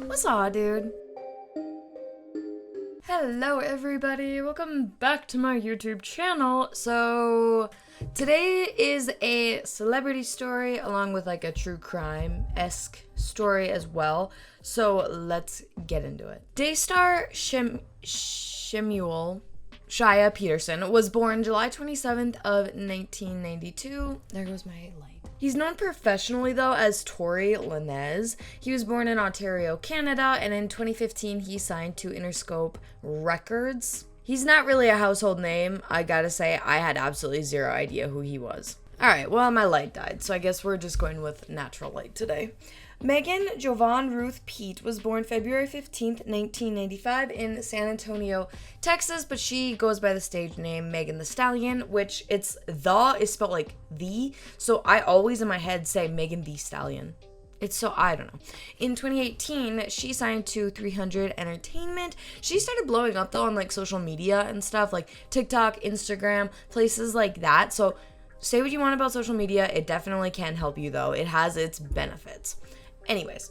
What's up, dude? Hello, everybody. Welcome back to my YouTube channel. So, today is a celebrity story along with like a true crime-esque story as well. So, let's get into it. Daystar Shemuel Shia Peterson was born July 27th of 1992. There goes my light. He's known professionally, though, as Tory Lanez. He was born in Ontario, Canada, and in 2015, he signed to Interscope Records. He's not really a household name. I gotta say, I had absolutely zero idea who he was. Alright, well, my light died, so I guess we're just going with natural light today. Megan Jovan Ruth Pete was born February 15th, 1995 in San Antonio, Texas, but she goes by the stage name Megan the Stallion, which is spelled like the, so I always in my head say Megan the Stallion. It's so, I don't know. In 2018, she signed to 300 Entertainment. She started blowing up though on like social media and stuff like TikTok, Instagram, places like that. So say what you want about social media, it definitely can help you though. It has its benefits. Anyways,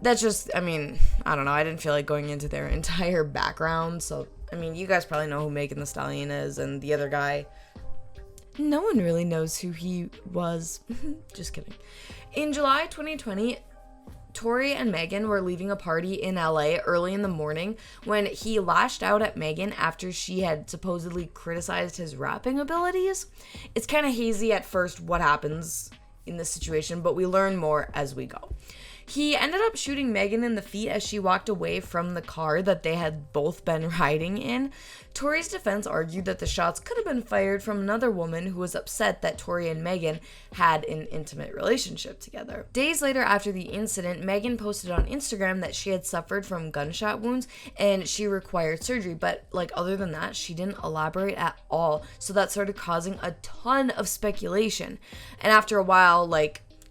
that's just, I don't know. I didn't feel like going into their entire background. So, you guys probably know who Megan the Stallion is, and the other guy, no one really knows who he was. Just kidding. In July 2020, Tory and Megan were leaving a party in LA early in the morning when he lashed out at Megan after she had supposedly criticized his rapping abilities. It's kind of hazy at first what happens in this situation, but we learn more as we go. He ended up shooting Megan in the feet as she walked away from the car that they had both been riding in. Tory's defense argued that the shots could have been fired from another woman who was upset that Tory and Megan had an intimate relationship together. Days later after the incident, Megan posted on Instagram that she had suffered from gunshot wounds and she required surgery, but other than that, she didn't elaborate at all. So that started causing a ton of speculation. And after a while,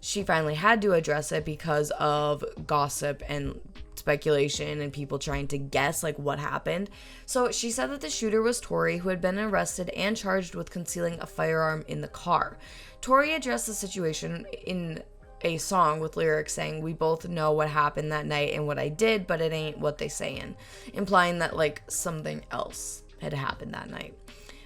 she finally had to address it because of gossip and speculation and people trying to guess what happened. So she said that the shooter was Tory, who had been arrested and charged with concealing a firearm in the car. Tory addressed the situation in a song with lyrics saying, "We both know what happened that night and what I did, but it ain't what they sayin'," implying that something else had happened that night.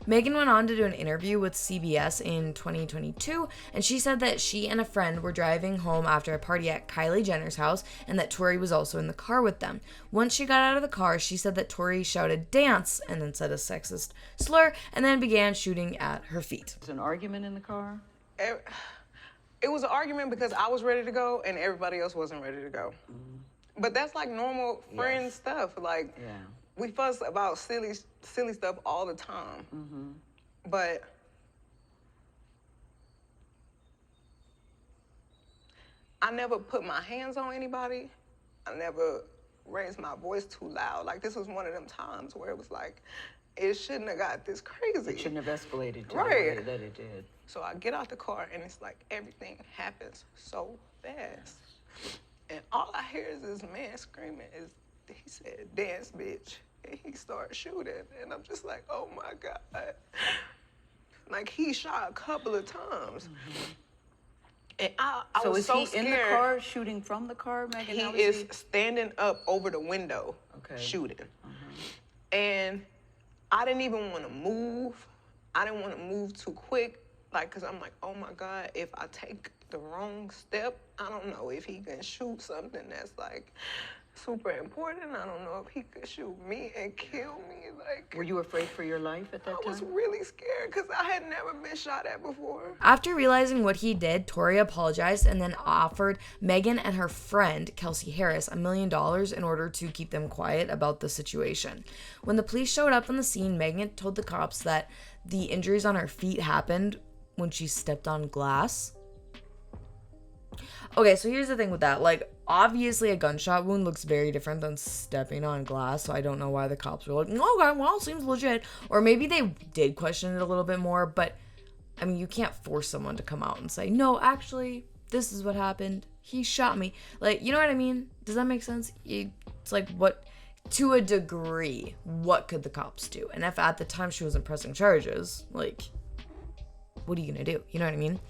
Megan went on to do an interview with CBS in 2022, and she said that she and a friend were driving home after a party at Kylie Jenner's house and that Tory was also in the car with them. Once she got out of the car, she said that Tory shouted "dance" and then said a sexist slur and then began shooting at her feet. Was an argument in the car? It was an argument because I was ready to go and everybody else wasn't ready to go. Mm-hmm. But that's normal friend stuff. Yeah. We fuss about silly stuff all the time. Mm-hmm. But I never put my hands on anybody. I never raised my voice too loud. This was one of them times where it was it shouldn't have got this crazy. It shouldn't have escalated to right. the way that it did. So I get out the car and it's everything happens so fast. And all I hear is this man screaming he said, "Dance, bitch." And he started shooting. And I'm just oh my God. He shot a couple of times. Mm-hmm. And I was so scared. So is he in the car shooting from the car, Megan? He is standing up over the window shooting. Mm-hmm. And I didn't even want to move. I didn't want to move too quick. Because I'm oh my God, if I take the wrong step, I don't know if he can shoot something that's super important. I don't know if he could shoot me and kill me. Were you afraid for your life at that time? I was really scared because I had never been shot at before. After realizing what he did, Tory apologized and then offered Megan and her friend, Kelsey Harris, $1 million in order to keep them quiet about the situation. When the police showed up on the scene, Megan told the cops that the injuries on her feet happened when she stepped on glass. Okay, so here's the thing with that. Obviously a gunshot wound looks very different than stepping on glass, so I don't know why the cops were okay, well, seems legit. Or maybe they did question it a little bit more, but, you can't force someone to come out and say, "No, actually, this is what happened. He shot me." You know what I mean? Does that make sense? It's what, to a degree, what could the cops do? And if at the time she wasn't pressing charges, what are you gonna do? You know what I mean?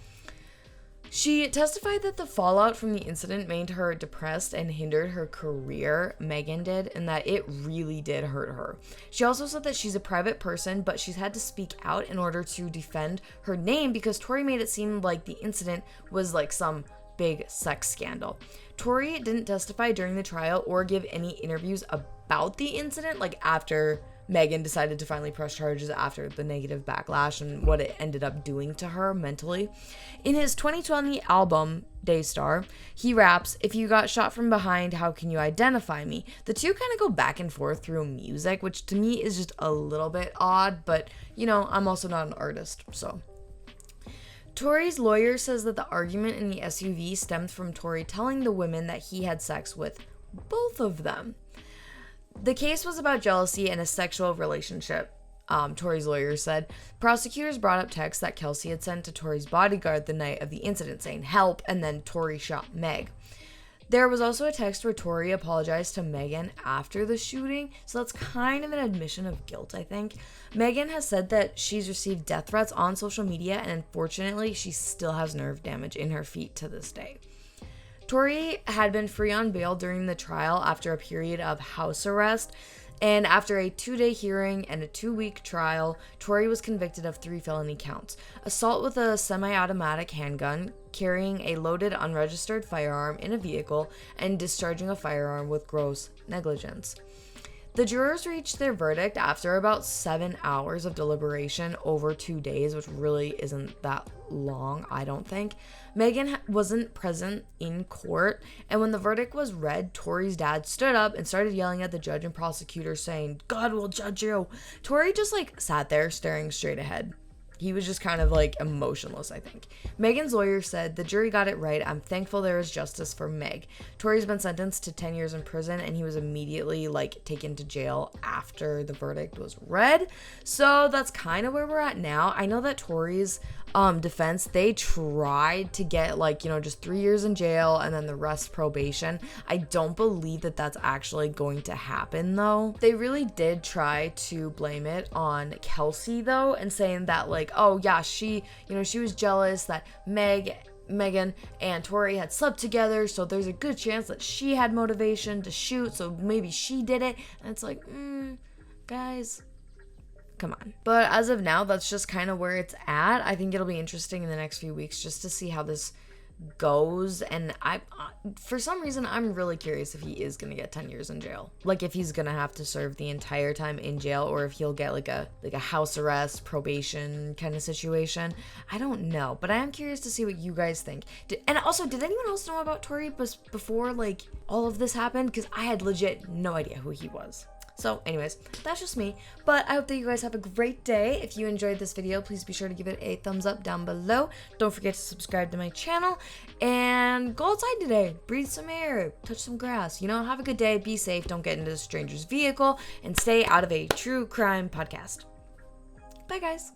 She testified that the fallout from the incident made her depressed and hindered her career, Megan did, and that it really did hurt her. She also said that she's a private person, but she's had to speak out in order to defend her name because Tory made it seem like the incident was like some big sex scandal. Tory didn't testify during the trial or give any interviews about the incident, like after Megan decided to finally press charges after the negative backlash and what it ended up doing to her mentally. In his 2020 album, Daystar, he raps, "If you got shot from behind, how can you identify me?" The two kind of go back and forth through music, which to me is just a little bit odd, but you know, I'm also not an artist, so. Tory's lawyer says that the argument in the SUV stemmed from Tory telling the women that he had sex with both of them. The case was about jealousy and a sexual relationship, Tory's lawyer said. Prosecutors brought up texts that Kelsey had sent to Tory's bodyguard the night of the incident saying, "Help," and then Tory shot Meg. There was also a text where Tory apologized to Megan after the shooting, so that's kind of an admission of guilt, I think. Megan has said that she's received death threats on social media, and unfortunately, she still has nerve damage in her feet to this day. Tory had been free on bail during the trial after a period of house arrest, and after a 2-day hearing and a 2-week trial, Tory was convicted of 3 felony counts: assault with a semi-automatic handgun, carrying a loaded unregistered firearm in a vehicle, and discharging a firearm with gross negligence. The jurors reached their verdict after about 7 hours of deliberation over 2 days, which really isn't that long, I don't think. Megan wasn't present in court, and when the verdict was read, Tory's dad stood up and started yelling at the judge and prosecutor saying, "God will judge you." Tory just sat there staring straight ahead. He was just kind of emotionless, I think. Megan's lawyer said, "The jury got it right. I'm thankful there is justice for Meg." Tory's been sentenced to 10 years in prison, and he was immediately taken to jail after the verdict was read. So that's kind of where we're at now. I know that Tory's defense, they tried to get just 3 years in jail and then the rest probation. I don't believe that that's actually going to happen though. They really did try to blame it on Kelsey though, and saying that oh yeah, she was jealous that Megan and Tory had slept together, so there's a good chance that she had motivation to shoot, so maybe she did it. And it's guys, come on. But as of now, that's just kind of where it's at. I think it'll be interesting in the next few weeks just to see how this goes, and for some reason I'm really curious if he is gonna get 10 years in jail, if he's gonna have to serve the entire time in jail, or if he'll get a house arrest probation kind of situation. I don't know, but I am curious to see what you guys think. And also, did anyone else know about Tory before all of this happened? Because I had legit no idea who he was. So anyways, that's just me, but I hope that you guys have a great day. If you enjoyed this video, please be sure to give it a thumbs up down below. Don't forget to subscribe to my channel, and go outside today, breathe some air, touch some grass, have a good day, be safe, don't get into a stranger's vehicle, and stay out of a true crime podcast. Bye guys.